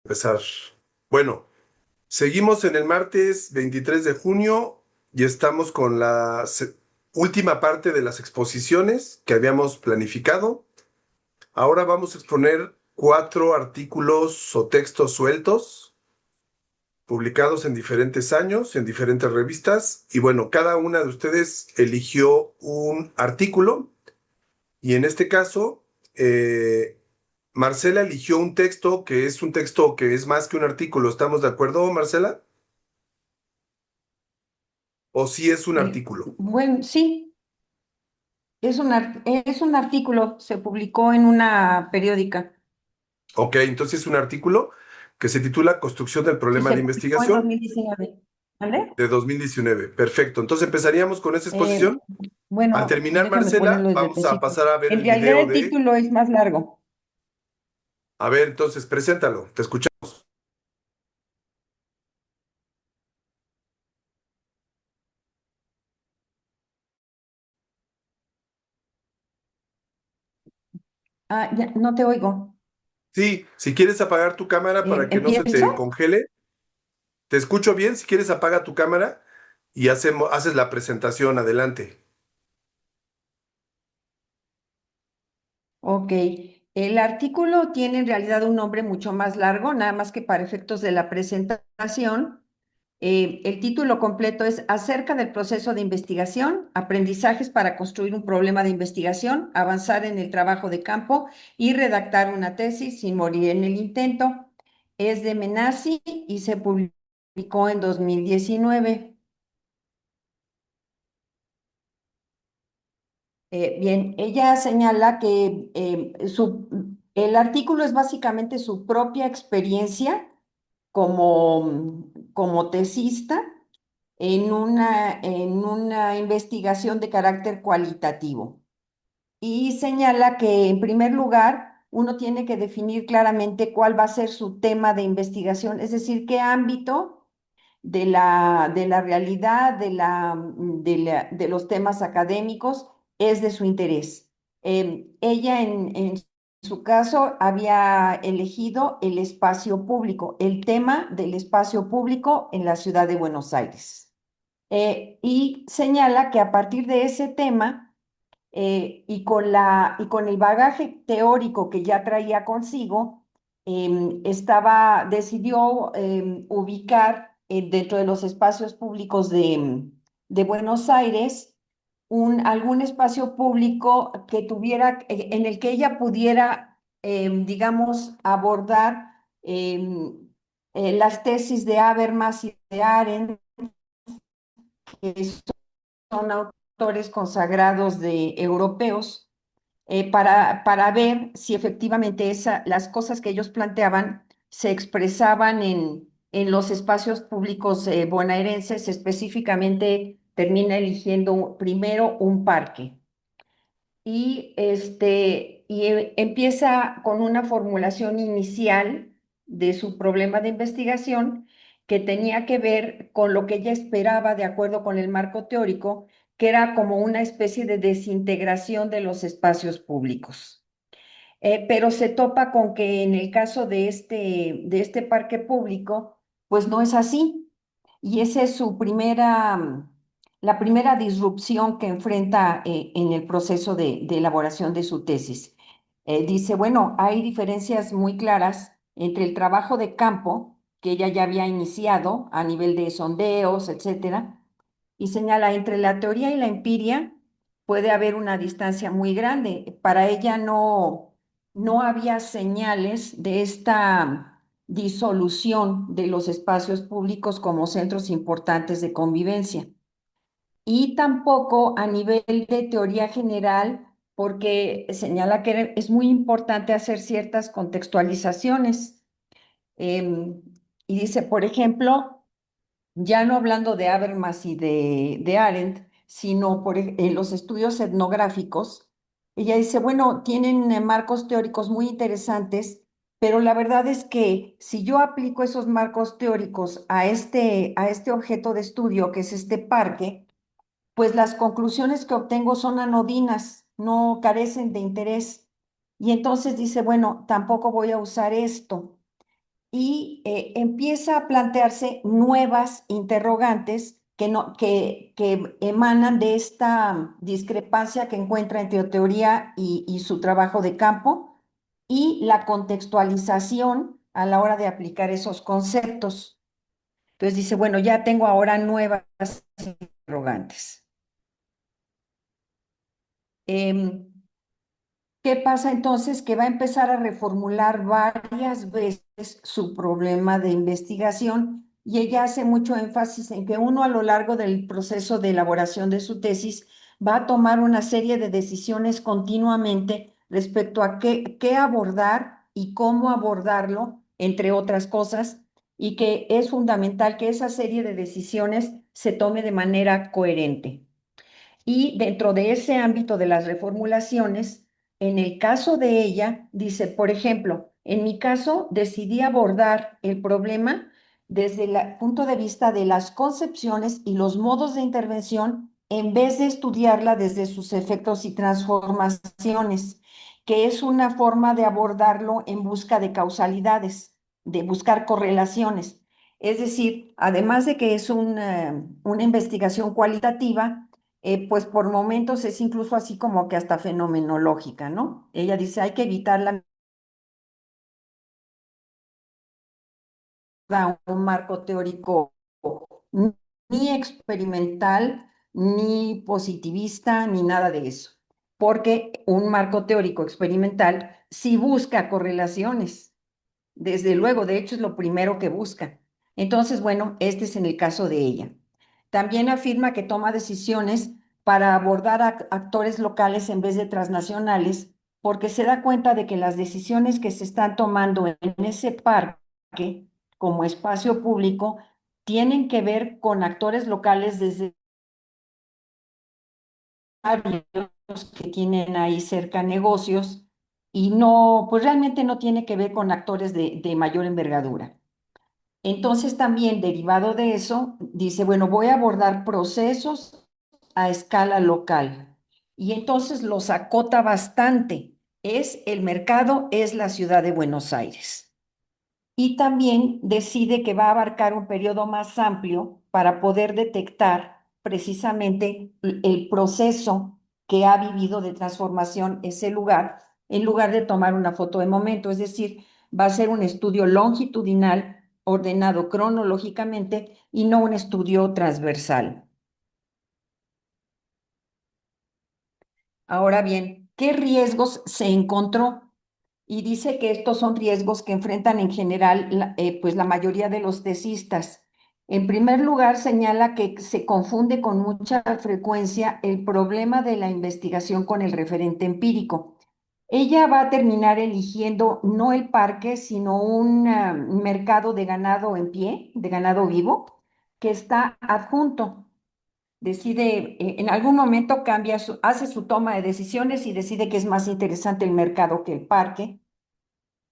Empezar. Bueno, seguimos en el martes 23 de junio y estamos con la última parte de las exposiciones que habíamos planificado. Ahora vamos a exponer 4 artículos o textos sueltos publicados en diferentes años, en diferentes revistas. Y bueno, cada una de ustedes eligió un artículo y en este caso, Marcela eligió un texto que es un texto que es más que un artículo. ¿Estamos de acuerdo, Marcela? ¿O sí es un artículo? Bueno, sí, es un artículo, se publicó en una periódica. Ok, entonces es un artículo que se titula Construcción del Sí, problema se de publicó en investigación 2019. ¿Vale? de 2019. Perfecto. Entonces empezaríamos con esta Eh, exposición. Al bueno, terminar, déjame Marcela, ponerlo desde el vamos a principio. pasar a ver En el realidad video el de... título es más largo. A ver, entonces, preséntalo. Te escuchamos. Ah, ya, no te oigo. Sí, si quieres apagar tu cámara para que no se te ¿Empiezo? congele. Te escucho bien. Si quieres, apaga tu cámara y haces la presentación. Adelante. Ok. El artículo tiene en realidad un nombre mucho más largo, nada más que para efectos de la presentación. El título completo es Acerca del proceso de investigación, aprendizajes para construir un problema de investigación, avanzar en el trabajo de campo y redactar una tesis sin morir en el intento. Es de Menassi y se publicó en 2019. Bien, ella señala que el artículo es básicamente su propia experiencia como tesista en una investigación de carácter cualitativo. Y señala que, en primer lugar, uno tiene que definir claramente cuál va a ser su tema de investigación, es decir, qué ámbito de la realidad, de los temas académicos es de su interés. Ella, en su caso, había elegido el espacio público, el tema del espacio público en la ciudad de Buenos Aires. Y señala que a partir de ese tema y con el bagaje teórico que ya traía consigo, decidió ubicar dentro de los espacios públicos de Buenos Aires algún espacio público que tuviera, en el que ella pudiera, digamos, abordar las tesis de Habermas y de Arendt, que son autores consagrados europeos, para ver si efectivamente las cosas que ellos planteaban se expresaban en los espacios públicos bonaerenses. Específicamente termina eligiendo primero un parque empieza con una formulación inicial de su problema de investigación que tenía que ver con lo que ella esperaba de acuerdo con el marco teórico, que era como una especie de desintegración de los espacios públicos. Pero se topa con que en el caso de este parque público, pues no es así. Y esa es la primera disrupción que enfrenta en el proceso de elaboración de su tesis. Dice, bueno, hay diferencias muy claras entre el trabajo de campo que ella ya había iniciado a nivel de sondeos, etcétera, y señala, entre la teoría y la empiria puede haber una distancia muy grande. Para ella no había señales de esta disolución de los espacios públicos como centros importantes de convivencia. Y tampoco a nivel de teoría general, porque señala que es muy importante hacer ciertas contextualizaciones. Em, y dice, por ejemplo, ya no hablando de Habermas y de Arendt, sino en los estudios etnográficos, ella dice, bueno, tienen marcos teóricos muy interesantes, pero la verdad es que si yo aplico esos marcos teóricos a este objeto de estudio, que es este parque, pues las conclusiones que obtengo son anodinas, no carecen de interés. Y entonces dice, bueno, tampoco voy a usar esto. y empieza a plantearse nuevas interrogantes que, no, que emanan de esta discrepancia que encuentra entre teoría y su trabajo de campo y la contextualización a la hora de aplicar esos conceptos. Entonces dice, bueno, ya tengo ahora nuevas interrogantes. Em, ¿Qué pasa entonces? Que va a empezar a reformular varias veces su problema de investigación y ella hace mucho énfasis en que uno a lo largo del proceso de elaboración de su tesis va a tomar una serie de decisiones continuamente respecto a qué abordar y cómo abordarlo, entre otras cosas, y que es fundamental que esa serie de decisiones se tome de manera coherente. Y dentro de ese ámbito de las reformulaciones, en el caso de ella, dice, por ejemplo, en mi caso decidí abordar el problema desde el punto de vista de las concepciones y los modos de intervención en vez de estudiarla desde sus efectos y transformaciones, que es una forma de abordarlo en busca de causalidades, de buscar correlaciones. Es decir, además de que es una investigación cualitativa, pues por momentos es incluso así como que hasta fenomenológica, ¿no? Ella dice, hay que evitar un marco teórico ni experimental, ni positivista, ni nada de eso, porque un marco teórico experimental sí busca correlaciones. Desde luego, de hecho, es lo primero que busca. Entonces, bueno, este es en el caso de ella. También afirma que toma decisiones para abordar a actores locales en vez de transnacionales, porque se da cuenta de que las decisiones que se están tomando en ese parque como espacio público tienen que ver con actores locales desde que tienen ahí cerca negocios y no, pues realmente no tiene que ver con actores de mayor envergadura. Entonces también derivado de eso, dice, bueno, voy a abordar procesos a escala local. Y entonces los acota bastante. Es el mercado, es la ciudad de Buenos Aires. Y también decide que va a abarcar un periodo más amplio para poder detectar precisamente el proceso que ha vivido de transformación ese lugar, en lugar de tomar una foto de momento. Es decir, va a ser un estudio longitudinal ordenado cronológicamente y no un estudio transversal. Ahora bien, ¿qué riesgos se encontró? Y dice que estos son riesgos que enfrentan en general pues la mayoría de los tesistas. En primer lugar, señala que se confunde con mucha frecuencia el problema de la investigación con el referente empírico. Ella va a terminar eligiendo no el parque, sino un mercado de ganado en pie, de ganado vivo, que está adjunto. Decide, en algún momento cambia hace su toma de decisiones y decide que es más interesante el mercado que el parque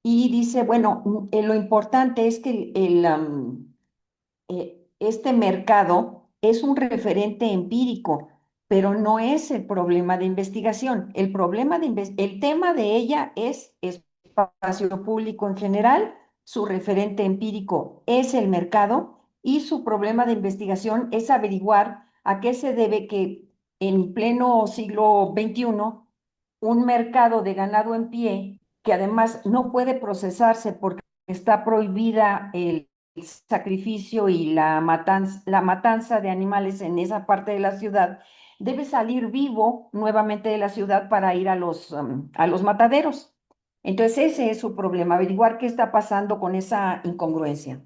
y dice, bueno, lo importante es que este mercado es un referente empírico, pero no es el problema de investigación. El tema de ella es espacio público en general, su referente empírico es el mercado y su problema de investigación es averiguar a qué se debe que en pleno siglo XXI un mercado de ganado en pie que además no puede procesarse porque está prohibida el sacrificio y la matanza de animales en esa parte de la ciudad, debe salir vivo nuevamente de la ciudad para ir a los mataderos. Entonces ese es su problema, averiguar qué está pasando con esa incongruencia.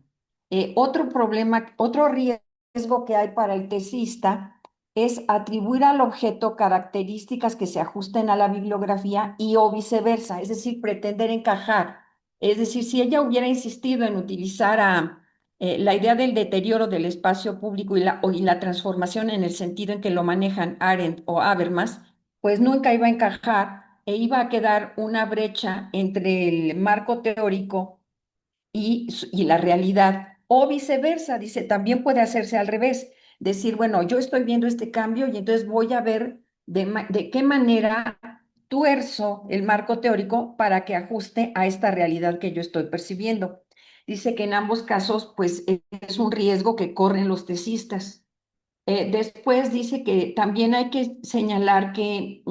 Otro problema, otro riesgo que hay para el tesista es atribuir al objeto características que se ajusten a la bibliografía y o viceversa, es decir, pretender encajar. Es decir, si ella hubiera insistido en utilizar la idea del deterioro del espacio público y la transformación en el sentido en que lo manejan Arendt o Habermas, pues nunca iba a encajar e iba a quedar una brecha entre el marco teórico y la realidad. O viceversa, dice, también puede hacerse al revés, decir, bueno, yo estoy viendo este cambio y entonces voy a ver de qué manera tuerzo el marco teórico para que ajuste a esta realidad que yo estoy percibiendo. Dice que en ambos casos, pues es un riesgo que corren los tesistas. Después dice que también hay que señalar que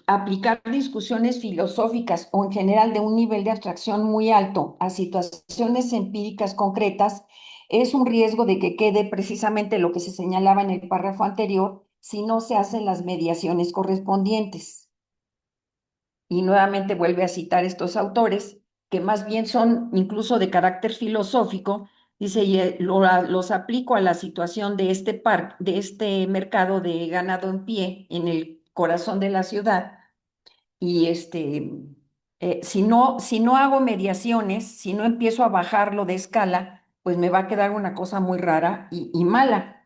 aplicar discusiones filosóficas o en general de un nivel de abstracción muy alto a situaciones empíricas concretas es un riesgo de que quede precisamente lo que se señalaba en el párrafo anterior si no se hacen las mediaciones correspondientes. Y nuevamente vuelve a citar estos autores, que más bien son incluso de carácter filosófico. Dice, y los aplico a la situación de de este mercado de ganado en pie en el corazón de la ciudad. Y si no hago mediaciones, si no empiezo a bajarlo de escala, pues me va a quedar una cosa muy rara y mala.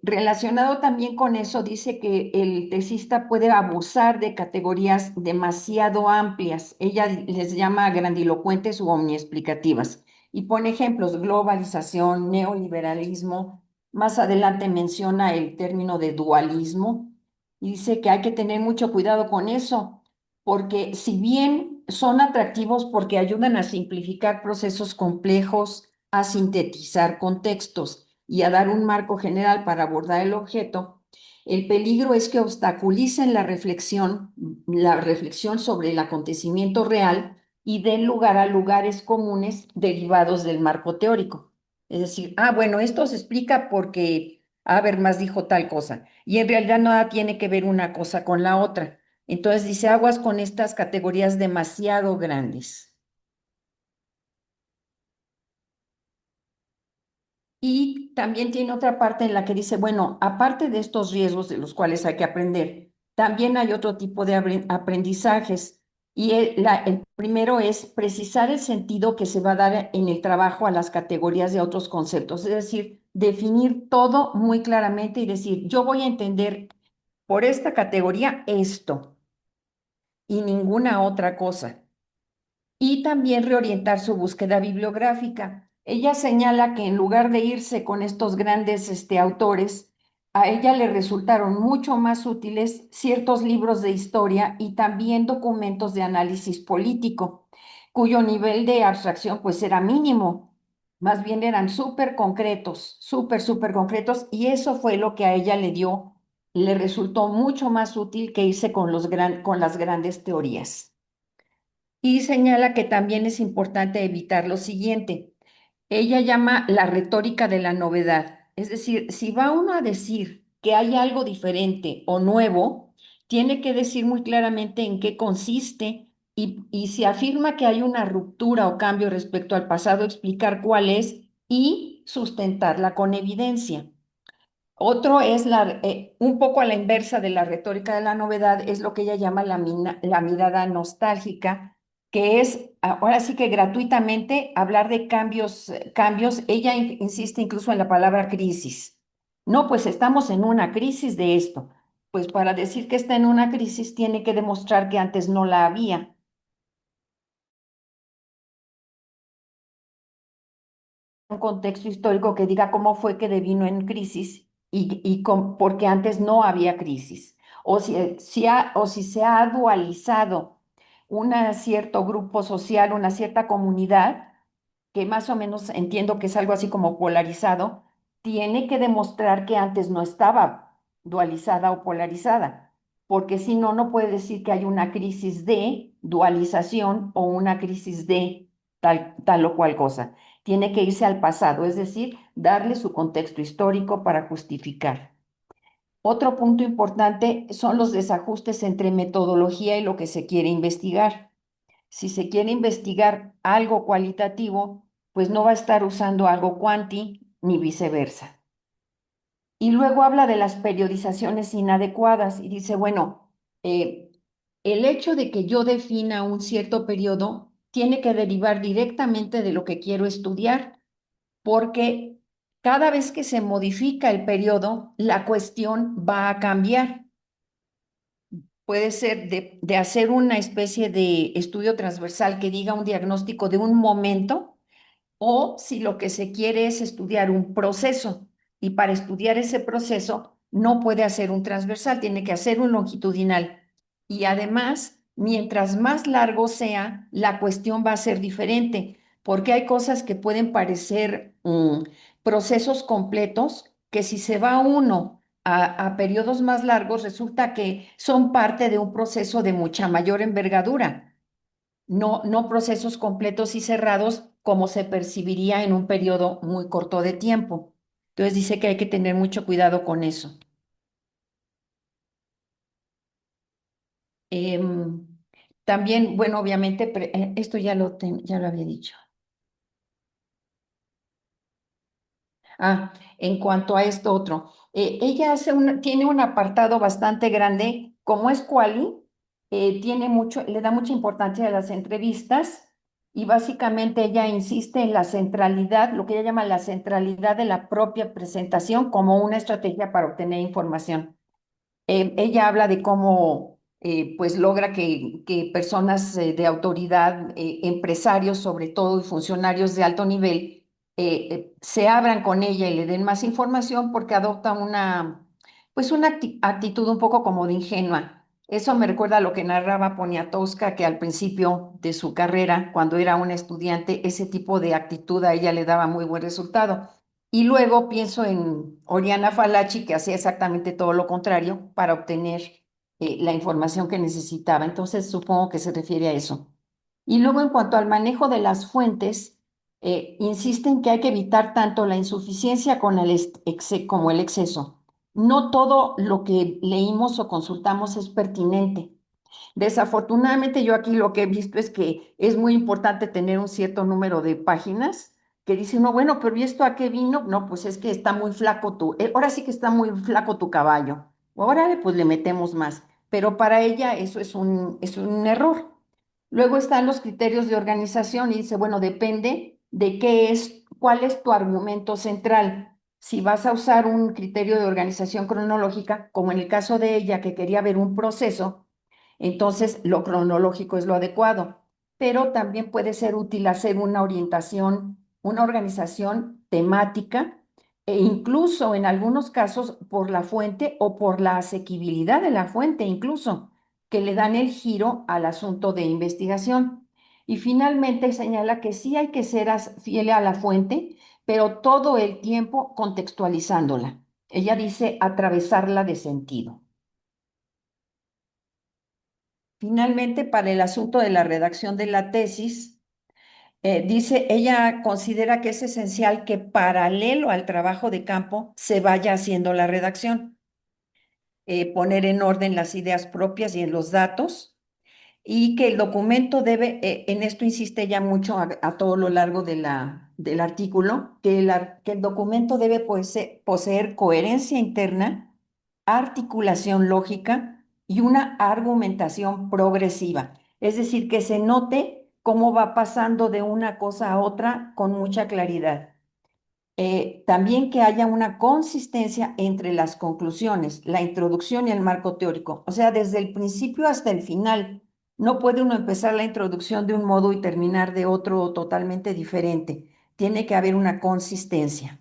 Relacionado también con eso, dice que el tesista puede abusar de categorías demasiado amplias. Ella les llama grandilocuentes u omniexplicativas. Y pone ejemplos, globalización, neoliberalismo. Más adelante menciona el término de dualismo y dice que hay que tener mucho cuidado con eso, porque si bien son atractivos porque ayudan a simplificar procesos complejos, a sintetizar contextos, y a dar un marco general para abordar el objeto, el peligro es que obstaculicen la reflexión sobre el acontecimiento real y den lugar a lugares comunes derivados del marco teórico. Es decir, bueno, esto se explica porque Habermas dijo tal cosa, y en realidad nada tiene que ver una cosa con la otra. Entonces dice, aguas con estas categorías demasiado grandes. Y también tiene otra parte en la que dice, bueno, aparte de estos riesgos de los cuales hay que aprender, también hay otro tipo de aprendizajes. Y el primero es precisar el sentido que se va a dar en el trabajo a las categorías de otros conceptos. Es decir, definir todo muy claramente y decir, yo voy a entender por esta categoría esto y ninguna otra cosa, y también reorientar su búsqueda bibliográfica. Ella señala que en lugar de irse con estos grandes autores, a ella le resultaron mucho más útiles ciertos libros de historia y también documentos de análisis político, cuyo nivel de abstracción pues era mínimo. Más bien eran súper concretos, súper concretos, y eso fue lo que a ella le resultó mucho más útil que irse con con las grandes teorías. Y señala que también es importante evitar lo siguiente. Ella llama la retórica de la novedad. Es decir, si va uno a decir que hay algo diferente o nuevo, tiene que decir muy claramente en qué consiste y si afirma que hay una ruptura o cambio respecto al pasado, explicar cuál es y sustentarla con evidencia. Otro es un poco a la inversa de la retórica de la novedad, es lo que ella llama la mirada nostálgica, que es ahora sí que gratuitamente hablar de cambios. Ella insiste incluso en la palabra crisis. No, pues estamos en una crisis de esto. Pues para decir que está en una crisis tiene que demostrar que antes no la había. Un contexto histórico que diga cómo fue que devino en crisis porque antes no había crisis. O si se ha dualizado un cierto grupo social, una cierta comunidad, que más o menos entiendo que es algo así como polarizado, tiene que demostrar que antes no estaba dualizada o polarizada, porque si no, no puede decir que hay una crisis de dualización o una crisis de tal o cual cosa. Tiene que irse al pasado, es decir, darle su contexto histórico para justificar. Otro punto importante son los desajustes entre metodología y lo que se quiere investigar. Si se quiere investigar algo cualitativo, pues no va a estar usando algo cuanti ni viceversa. Y luego habla de las periodizaciones inadecuadas y dice, bueno, eh, el hecho de que yo defina un cierto periodo tiene que derivar directamente de lo que quiero estudiar, porque cada vez que se modifica el periodo, la cuestión va a cambiar. Puede ser de hacer una especie de estudio transversal que diga un diagnóstico de un momento, o si lo que se quiere es estudiar un proceso, y para estudiar ese proceso no puede hacer un transversal, tiene que hacer un longitudinal. Y además, mientras más largo sea, la cuestión va a ser diferente. porque hay cosas que pueden parecer procesos completos que si se va uno a periodos más largos, resulta que son parte de un proceso de mucha mayor envergadura, no procesos completos y cerrados como se percibiría en un periodo muy corto de tiempo. Entonces dice que hay que tener mucho cuidado con eso. Em, También, bueno, obviamente, esto ya lo había dicho. En cuanto a esto otro, ella tiene un apartado bastante grande, como es Quali, le da mucha importancia a las entrevistas y básicamente ella insiste en la centralidad, lo que ella llama la centralidad de la propia presentación como una estrategia para obtener información. Ella habla de cómo pues logra que personas de autoridad, empresarios sobre todo y funcionarios de alto nivel, se abran con ella y le den más información porque adopta pues una actitud un poco como de ingenua. Eso me recuerda a lo que narraba Poniatowska, que al principio de su carrera, cuando era una estudiante, ese tipo de actitud a ella le daba muy buen resultado. Y luego pienso en Oriana Falachi, que hacía exactamente todo lo contrario para obtener la información que necesitaba. Entonces, supongo que se refiere a eso. Y luego, en cuanto al manejo de las fuentes, insisten que hay que evitar tanto la insuficiencia con como el exceso. No todo lo que leímos o consultamos es pertinente. Desafortunadamente yo aquí lo que he visto es que es muy importante tener un cierto número de páginas que dice uno, bueno, pero ¿y esto a qué vino? No, pues es que está muy flaco ahora sí que está muy flaco tu caballo. Ahora pues le metemos más. Pero para ella eso es un error. Luego están los criterios de organización y dice, bueno, depende de cuál es tu argumento central. Si vas a usar un criterio de organización cronológica, como en el caso de ella que quería ver un proceso, entonces lo cronológico es lo adecuado, pero también puede ser útil hacer una orientación, una organización temática e incluso en algunos casos por la fuente o por la asequibilidad de la fuente incluso, que le dan el giro al asunto de investigación. Y finalmente señala que sí hay que ser fiel a la fuente, pero todo el tiempo contextualizándola. Ella dice atravesarla de sentido. Finalmente, para el asunto de la redacción de la tesis, dice, ella considera que es esencial que paralelo al trabajo de campo se vaya haciendo la redacción, poner en orden las ideas propias y en los datos, y que el documento debe, en esto insiste ya mucho a todo lo largo del artículo, que el documento debe poseer coherencia interna, articulación lógica y una argumentación progresiva. Es decir, que se note cómo va pasando de una cosa a otra con mucha claridad. También que haya una consistencia entre las conclusiones, la introducción y el marco teórico. O sea, desde el principio hasta el final. No puede uno empezar la introducción de un modo y terminar de otro totalmente diferente. Tiene que haber una consistencia.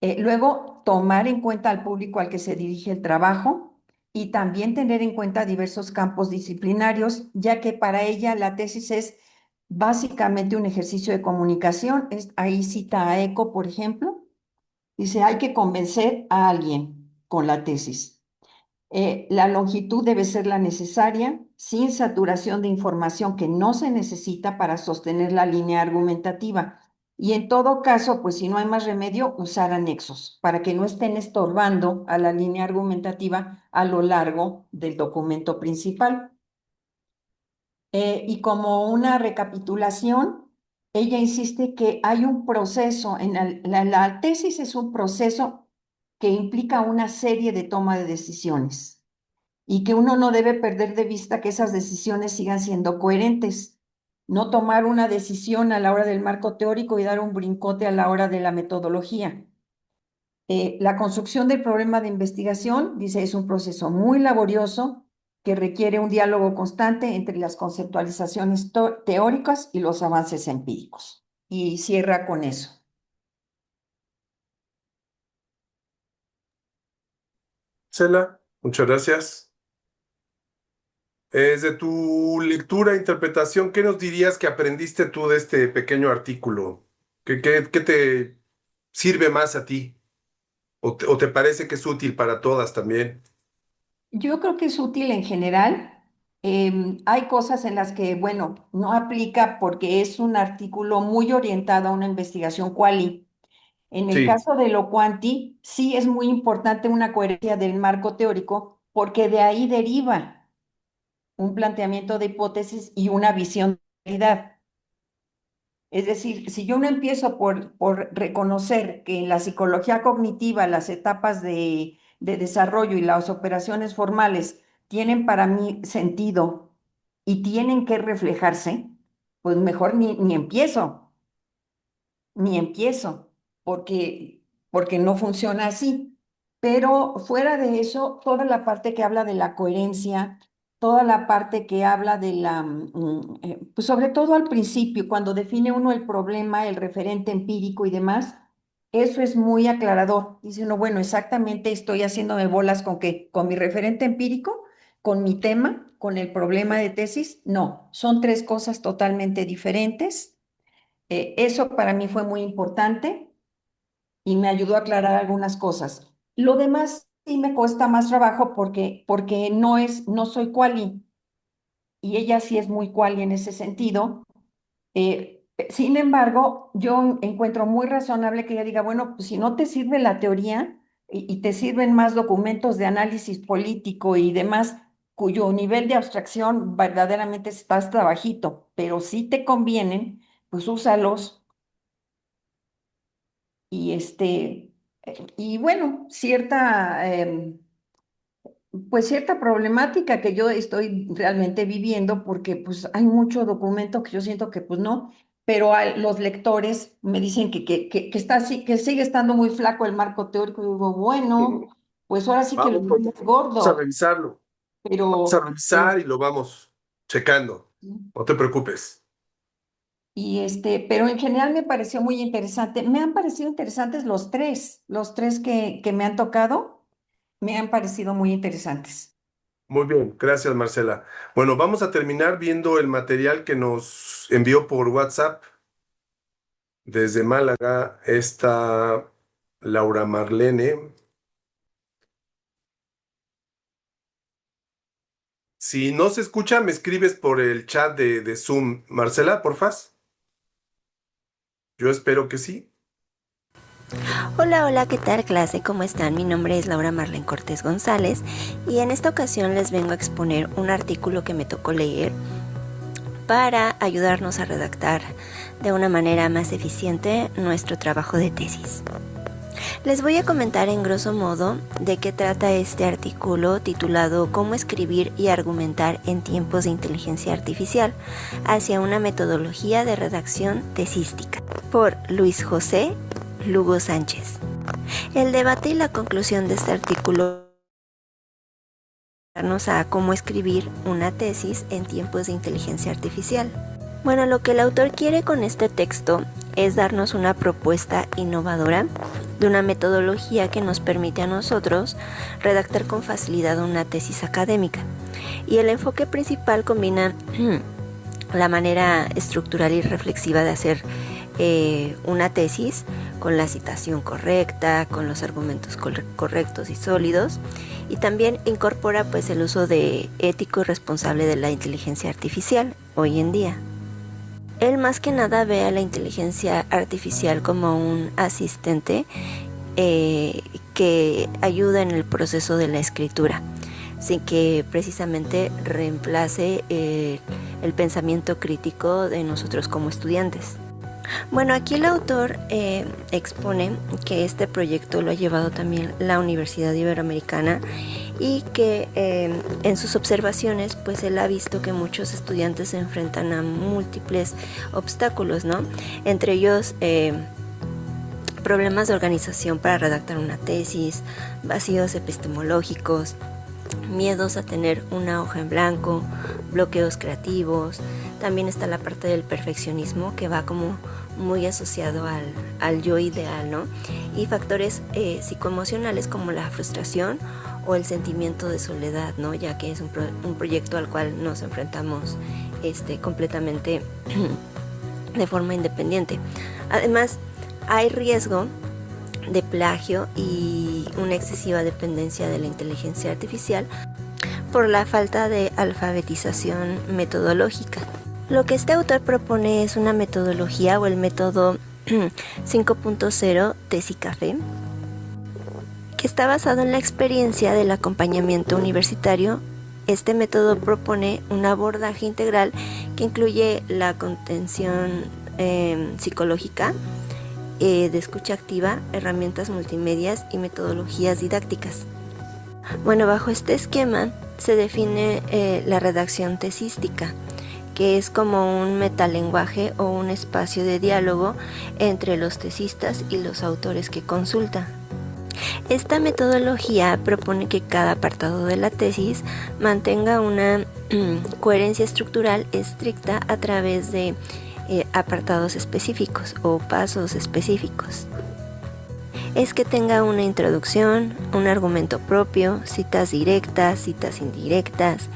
Luego, tomar en cuenta al público al que se dirige el trabajo y también tener en cuenta diversos campos disciplinarios, ya que para ella la tesis es básicamente un ejercicio de comunicación. Ahí cita a Eco, por ejemplo. Dice, hay que convencer a alguien con la tesis. La longitud debe ser la necesaria, sin saturación de información que no se necesita para sostener la línea argumentativa. Y en todo caso, pues si no hay más remedio, usar anexos para que no estén estorbando a la línea argumentativa a lo largo del documento principal. Y como una recapitulación, ella insiste que hay un proceso, la tesis es un proceso que implica una serie de toma de decisiones y que uno no debe perder de vista que esas decisiones sigan siendo coherentes. No tomar una decisión a la hora del marco teórico y dar un brincote a la hora de la metodología. La construcción del problema de investigación, dice, es un proceso muy laborioso que requiere un diálogo constante entre las conceptualizaciones teóricas y los avances empíricos. Y cierra con eso. Cela, muchas gracias. Desde tu lectura e interpretación, ¿qué nos dirías que aprendiste tú de este pequeño artículo? ¿Qué te sirve más a ti? O te parece que es útil para todas también? Yo creo que es útil en general. Hay cosas en las que, bueno, no aplica porque es un artículo muy orientado a una investigación quali. En el Sí, caso de lo cuanti, sí es muy importante una coherencia del marco teórico porque de ahí deriva un planteamiento de hipótesis y una visión de realidad. Es decir, si yo no empiezo por reconocer que en la psicología cognitiva las etapas de desarrollo y las operaciones formales tienen para mí sentido y tienen que reflejarse, pues mejor ni empiezo, ni empiezo, porque no funciona así. Pero fuera de eso, toda la parte que habla de la coherencia, toda la parte que habla de pues sobre todo al principio, cuando define uno el problema, el referente empírico y demás, eso es muy aclarador. Dice uno, bueno, exactamente estoy haciéndome bolas con qué, con mi referente empírico, con mi tema, con el problema de tesis. No, son tres cosas totalmente diferentes. Eso para mí fue muy importante y me ayudó a aclarar algunas cosas. Lo demás sí me cuesta más trabajo porque no soy quali y ella sí es muy quali en ese sentido. Sin embargo, yo encuentro muy razonable que ella diga, bueno, pues si no te sirve la teoría y te sirven más documentos de análisis político y demás, cuyo nivel de abstracción verdaderamente está hasta bajito, pero sí te convienen, pues úsalos y y bueno, pues cierta problemática que yo estoy realmente viviendo, porque pues hay mucho documento que yo siento que pues no, pero los lectores me dicen que está así, que sigue estando muy flaco el marco teórico, y digo, bueno, pues ahora sí que lo vamos vemos a gordo, revisarlo. Vamos a pero revisar y lo vamos checando. No te preocupes. pero en general me pareció muy interesante. Me han parecido interesantes los tres que me han tocado, me han parecido muy interesantes. Muy bien, gracias Marcela. Bueno, vamos a terminar viendo el material que nos envió por WhatsApp desde Málaga esta Laura Marlene. Si no se escucha, me escribes por el chat de Zoom. Marcela, porfas. Yo espero que sí. Hola, hola, ¿qué tal clase? ¿Cómo están? Mi nombre es Laura Marlene Cortés González y en esta ocasión les vengo a exponer un artículo que me tocó leer para ayudarnos a redactar de una manera más eficiente nuestro trabajo de tesis. Les voy a comentar en grosso modo de qué trata este artículo titulado Cómo escribir y argumentar en tiempos de inteligencia artificial hacia una metodología de redacción tesística, por Luis José Lugo Sánchez. El debate y la conclusión de este artículo nos a cómo escribir una tesis en tiempos de inteligencia artificial. Bueno, lo que el autor quiere con este texto es darnos una propuesta innovadora de una metodología que nos permite a nosotros redactar con facilidad una tesis académica. Y el enfoque principal combina la manera estructural y reflexiva de hacer una tesis con la citación correcta, con los argumentos correctos y sólidos, y también incorpora pues el uso de ético y responsable de la inteligencia artificial hoy en día. Él más que nada ve a la inteligencia artificial como un asistente que ayuda en el proceso de la escritura, sin que precisamente reemplace el pensamiento crítico de nosotros como estudiantes. Bueno, aquí el autor expone que este proyecto lo ha llevado también la Universidad Iberoamericana y que en sus observaciones pues él ha visto que muchos estudiantes se enfrentan a múltiples obstáculos, ¿no? Entre ellos problemas de organización para redactar una tesis, vacíos epistemológicos, miedos a tener una hoja en blanco, bloqueos creativos. También está la parte del perfeccionismo que va como muy asociado al yo ideal, ¿no? Y factores psicoemocionales como la frustración o el sentimiento de soledad, ¿no? Ya que es un proyecto al cual nos enfrentamos completamente de forma independiente. Además, hay riesgo de plagio y una excesiva dependencia de la inteligencia artificial por la falta de alfabetización metodológica. Lo que este autor propone es una metodología o el método 5.0 TESI-CAFE, que está basado en la experiencia del acompañamiento universitario. Este método propone un abordaje integral que incluye la contención psicológica, de escucha activa, herramientas multimedias y metodologías didácticas. Bueno, bajo este esquema se define la redacción tesística, que es como un metalenguaje o un espacio de diálogo entre los tesistas y los autores que consultan. Esta metodología propone que cada apartado de la tesis mantenga una coherencia estructural estricta a través de apartados específicos o pasos específicos. Es que tenga una introducción, un argumento propio, citas directas, citas indirectas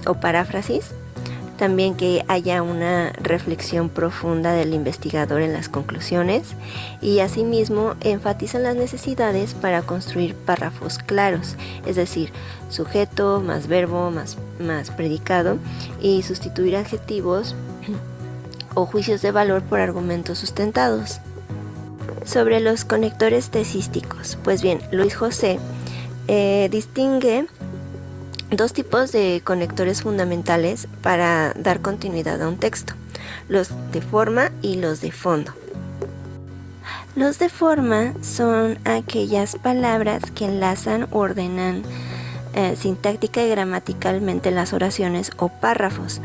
o paráfrasis. También que haya una reflexión profunda del investigador en las conclusiones y asimismo enfatizan las necesidades para construir párrafos claros, es decir, sujeto más verbo más predicado, y sustituir adjetivos o juicios de valor por argumentos sustentados. Sobre los conectores tesísticos, pues bien, Luis José distingue dos tipos de conectores fundamentales para dar continuidad a un texto: los de forma y los de fondo. Los de forma son aquellas palabras que enlazan o ordenan sintáctica y gramaticalmente las oraciones o párrafos.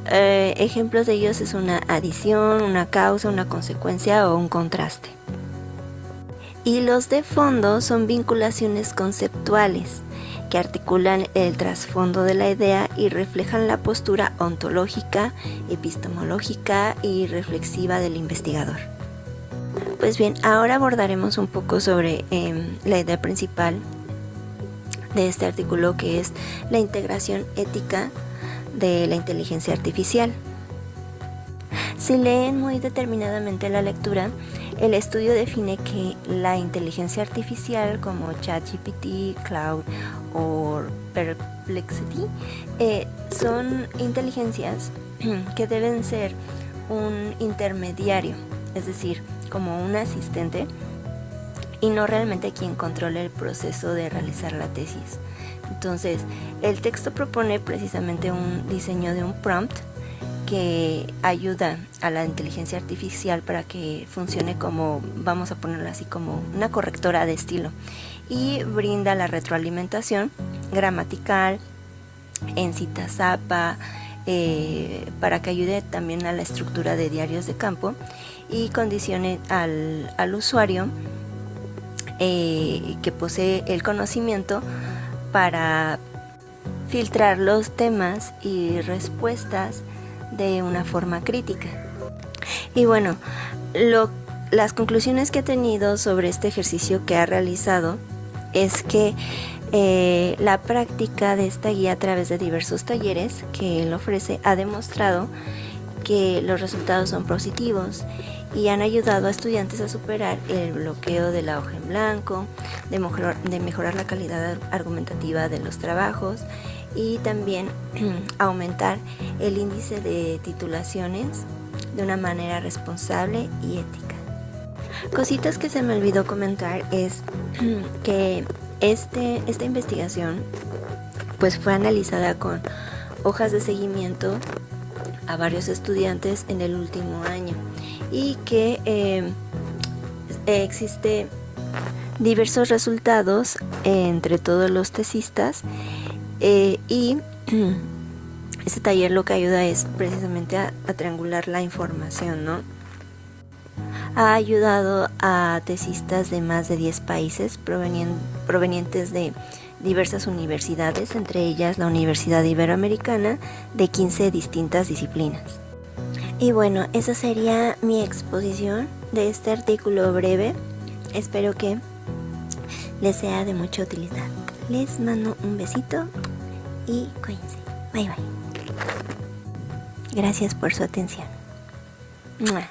Ejemplos de ellos es una adición, una causa, una consecuencia o un contraste. Y los de fondo son vinculaciones conceptuales que articulan el trasfondo de la idea y reflejan la postura ontológica, epistemológica y reflexiva del investigador. Pues bien, ahora abordaremos un poco sobre la idea principal de este artículo, que es la integración ética de la inteligencia artificial. Si leen muy determinadamente la lectura, el estudio define que la inteligencia artificial como ChatGPT, Cloud o Perplexity son inteligencias que deben ser un intermediario, es decir, como un asistente y no realmente quien controle el proceso de realizar la tesis. Entonces, el texto propone precisamente un diseño de un prompt que ayuda a la inteligencia artificial para que funcione como, vamos a ponerlo así, como una correctora de estilo, y brinda la retroalimentación gramatical en citas APA para que ayude también a la estructura de diarios de campo y condicione al usuario que posee el conocimiento para filtrar los temas y respuestas de una forma crítica. Y bueno, las conclusiones que he tenido sobre este ejercicio que ha realizado es que la práctica de esta guía a través de diversos talleres que él ofrece ha demostrado que los resultados son positivos y han ayudado a estudiantes a superar el bloqueo de la hoja en blanco, de mejorar la calidad argumentativa de los trabajos y también aumentar el índice de titulaciones de una manera responsable y ética. Cositas que se me olvidó comentar es que esta investigación pues fue analizada con hojas de seguimiento a varios estudiantes en el último año y que existe diversos resultados entre todos los tesistas y este taller lo que ayuda es precisamente a triangular la información, ¿no? Ha ayudado a tesistas de más de 10 países provenientes de diversas universidades, entre ellas la Universidad Iberoamericana, de 15 distintas disciplinas. Y bueno, esa sería mi exposición de este artículo breve. Espero que les sea de mucha utilidad. Les mando un besito y cuídense. Bye bye. Gracias por su atención. ¡Mua!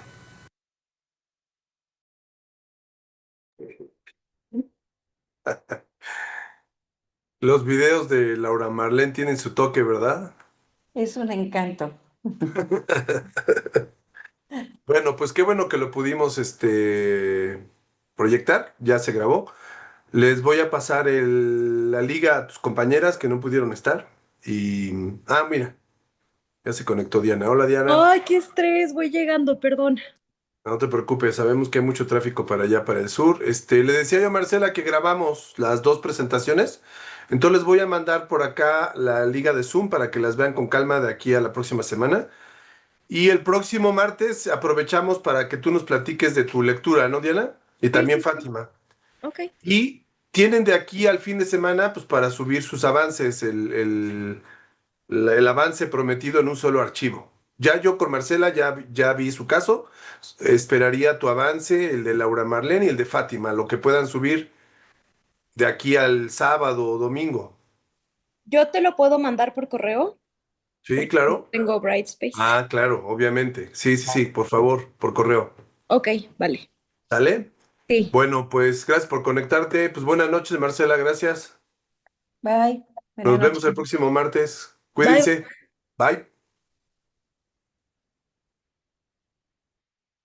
Los videos de Laura Marlene tienen su toque, ¿verdad? Es un encanto. Bueno, pues qué bueno que lo pudimos proyectar, ya se grabó. Les voy a pasar la liga a tus compañeras que no pudieron estar. Y, mira, ya se conectó Diana. Hola Diana, Ay, qué estrés, voy llegando, perdón. no te preocupes, sabemos que hay mucho tráfico para allá, para el sur. Le decía yo a Marcela que grabamos las dos presentaciones. Entonces les voy a mandar por acá la liga de Zoom para que las vean con calma de aquí a la próxima semana. Y el próximo martes aprovechamos para que tú nos platiques de tu lectura, ¿no, Diana? Y Sí, también sí, Fátima. ok. Y tienen de aquí al fin de semana, pues para subir sus avances, el avance prometido en un solo archivo. Ya yo con Marcela ya vi su caso. Esperaría tu avance, el de Laura Marlene y el de Fátima, lo que puedan subir de aquí al sábado o domingo. Yo te lo puedo mandar por correo ¿Sí, porque no claro? tengo Brightspace. Ah, claro, obviamente. Sí, sí, sí, por favor, por correo. Ok, vale. ¿Sale? Sí. Bueno, pues gracias por conectarte. Pues buenas noches, Marcela, gracias. Bye. Buenas Nos vemos el noches. próximo martes. Bye. Cuídense. Bye.